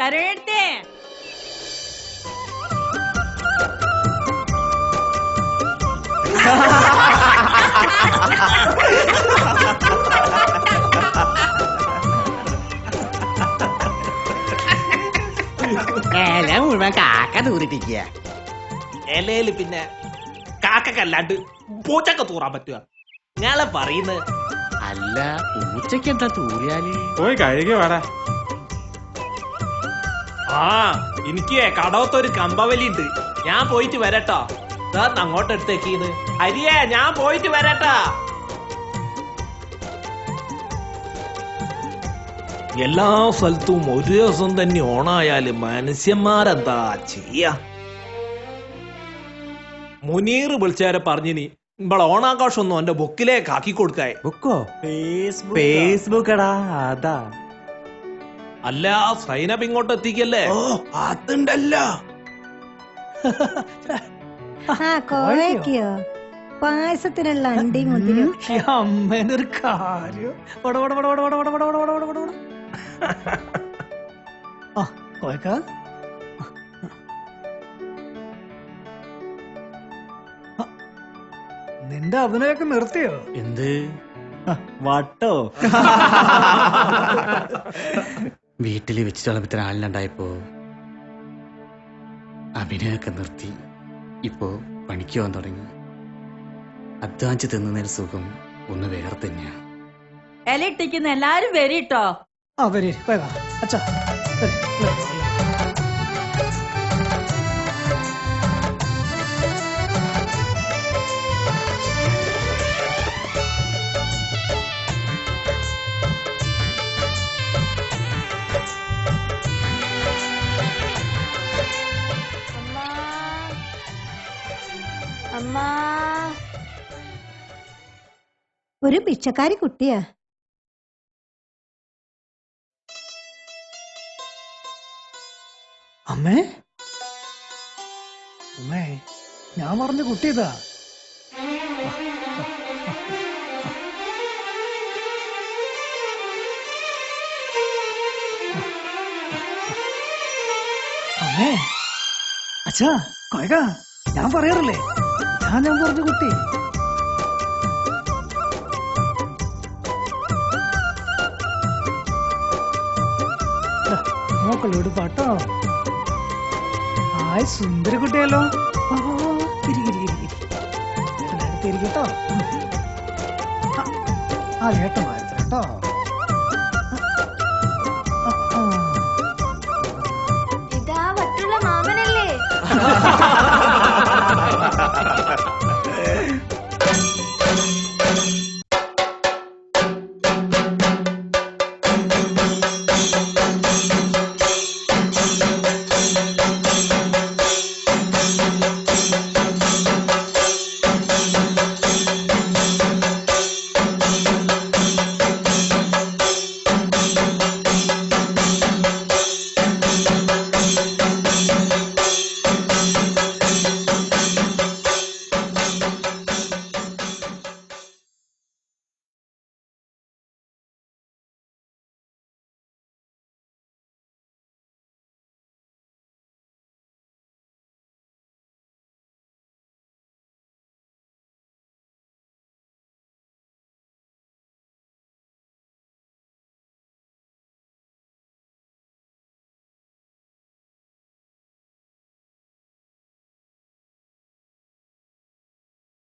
സരളത്തെ ഇല മുഴുവൻ കാക്ക തൂറിട്ടിരിക്കുക. ഇലയില് പിന്നെ കാക്കല്ലാണ്ട് പൂച്ചക്ക തൂറാൻ പറ്റുക? ഞാളെ പറയുന്നത്. അല്ല പൂച്ചക്ക് എന്താ തൂറിയാല്? പോയി കഴുകി വാടാ. ആ എനിക്ക് കടവത്തൊരു കമ്പവലി ഉണ്ട്, ഞാൻ പോയിട്ട് വരട്ടോ. അങ്ങോട്ട് എടുത്തേക്കീന്ന് അരിയേ, ഞാൻ പോയിട്ട് വരട്ടാ. എല്ലാ സ്ഥലത്തും ഒരു ദിവസം തന്നെ ഓണായാല് മനുഷ്യന്മാരെന്താ ചെയ്യാ? മുനീർ വിളിച്ചാരെ പറഞ്ഞിനി ഇമ്പളെ ഓണാഘോഷം ഒന്നും എന്റെ ബുക്കിലേക്ക് ആക്കി കൊടുക്കായി. ബുക്കോ? ഫേസ്ബുക്കടാ അതാ. അല്ല സൈനബ് ഇങ്ങോട്ട് എത്തിക്കല്ലേ? അതുണ്ടല്ലോ. കോയക്കോ പായസത്തിനുള്ള അണ്ടി മുന്തിരി അമ്മേനൊരു കാര്യം. കോയക്ക നിന്റെ അഭിനയൊക്കെ നിർത്തിയോ? എന്ത് വട്ടോ? വീട്ടില് വെച്ചിട്ടുള്ള ഇത്ര ആളിനുണ്ടായപ്പോ അഭിനയൊക്കെ നിർത്തി. ഇപ്പോ പണിക്ക് പോകാൻ തുടങ്ങി. അധ്വാനിച്ച് തിന്നുന്നതിന് സുഖം ഒന്ന് വേറെ തന്നെയാ. ഇല ഇട്ടിക്കുന്ന എല്ലാരും വരിട്ടോ. വരി അച്ഛാ. ഒരു പിച്ചക്കാരി കുട്ടിയാ. അമ്മേ അമ്മേ, ഞാൻ പറഞ്ഞ കുട്ടി ഇതാ. അമ്മേ അച്ഛാ കോയക, ഞാൻ പറയാറില്ലേ ഞാൻ പറഞ്ഞ കുട്ടി. നോക്കല്ലോട് പാട്ടോ. ആയ് സുന്ദരി കുട്ടിയല്ലോ. ഇരിക്കട്ടോ. ആ ഏട്ടമായിരുന്നു കേട്ടോ. ഇതാ വട്ടുള്ള മാമനല്ലേ?